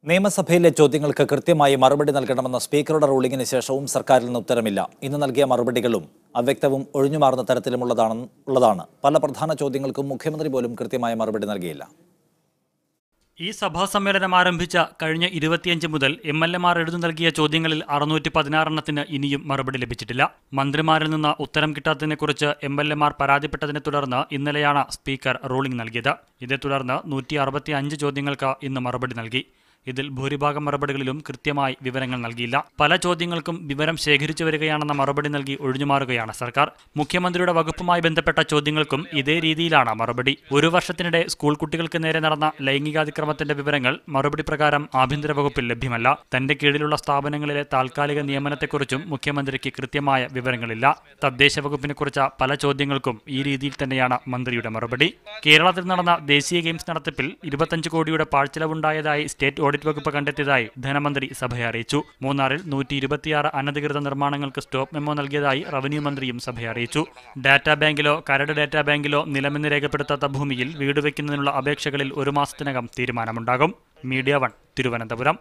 നിയമസഭയിലെ ചോദ്യങ്ങൾക്ക് കൃത്യമായി മറുപടി നൽകണമെന്ന സ്പീക്കറുടെ റൂളിംഗിന് ശേഷവും സർക്കാരിൽ നിന്ന് ഉത്തരമില്ല. ഇന്ന് നൽകിയ മറുപടികളും അവ്യക്തവും ഒഴിഞ്ഞുമാറുന്ന തരത്തിലുള്ളതാണ്. പല പ്രധാന ചോദ്യങ്ങൾക്കും മുഖ്യമന്ത്രി പോലും കൃത്യമായ മറുപടി നൽകിയില്ല. ഈ സഭാ സമ്മേളനം ആരംഭിച്ച കഴിഞ്ഞ 25 മുതൽ എംഎൽഎമാർ എഴുതി നൽകിയ ചോദ്യങ്ങളിൽ 616 ഇനിയും മറുപടി ലഭിച്ചിട്ടില്ല. മന്ത്രിമാരിൽ നിന്ന് ഉത്തരം കിട്ടാത്തതിനെക്കുറിച്ച് എംഎൽഎമാർ പരാതിപ്പെട്ടതിനെ തുടർന്ന് ഇന്നലെയാണ് സ്പീക്കർ റൂളിംഗ് നൽകിയത്. ഇതേ തുടർന്ന് 165 ചോദ്യങ്ങൾക്ക് ഇന്ന് മറുപടി നൽകി. ഇതിൽ ഭൂരിഭാഗം മറുപടികളിലും കൃത്യമായി വിവരങ്ങൾ നൽകിയില്ല. പല ചോദ്യങ്ങൾക്കും വിവരം ശേഖരിച്ചു വരികയാണെന്ന മറുപടി നൽകി ഒഴിഞ്ഞുമാറുകയാണ് സർക്കാർ. മുഖ്യമന്ത്രിയുടെ വകുപ്പുമായി ബന്ധപ്പെട്ട ചോദ്യങ്ങൾക്കും ഇതേ രീതിയിലാണ് മറുപടി. ഒരു വർഷത്തിനിടെ സ്കൂൾ കുട്ടികൾക്ക് നേരെ നടന്ന ലൈംഗികാതിക്രമത്തിന്റെ വിവരങ്ങൾ മറുപടി പ്രകാരം ആഭ്യന്തര വകുപ്പിൽ ലഭ്യമല്ല. തന്റെ കീഴിലുള്ള സ്ഥാപനങ്ങളിലെ താൽക്കാലിക നിയമനത്തെക്കുറിച്ചും മുഖ്യമന്ത്രിക്ക് കൃത്യമായ വിവരങ്ങളില്ല. തദ്ദേശ വകുപ്പിനെക്കുറിച്ച പല ചോദ്യങ്ങൾക്കും ഈ രീതിയിൽ തന്നെയാണ് മന്ത്രിയുടെ മറുപടി. കേരളത്തിൽ നടന്ന ദേശീയ ഗെയിംസ് നടത്തിപ്പിൽ 25 കോടിയുടെ പാഴ്ചെലവുണ്ടായതായി സ്റ്റേറ്റ് ഓഡിറ്റ് വകുപ്പ് കണ്ടെത്തിയതായി ധനമന്ത്രി സഭയെ അറിയിച്ചു. മൂന്നാറിൽ 126 അനധികൃത നിർമ്മാണങ്ങൾക്ക് സ്റ്റോപ്പ് മെമ്മോ നൽകിയതായി റവന്യൂ മന്ത്രിയും സഭയെ അറിയിച്ചു. ഡാറ്റാ ബാങ്കിലോ കരട് ഡാറ്റാ ബാങ്കിലോ നിലമെന്ന് രേഖപ്പെടുത്താത്ത ഭൂമിയിൽ വീട് വയ്ക്കുന്നതിനുള്ള അപേക്ഷകളിൽ 1 മാസത്തിനകം തീരുമാനമുണ്ടാകും. മീഡിയ 1 തിരുവനന്തപുരം.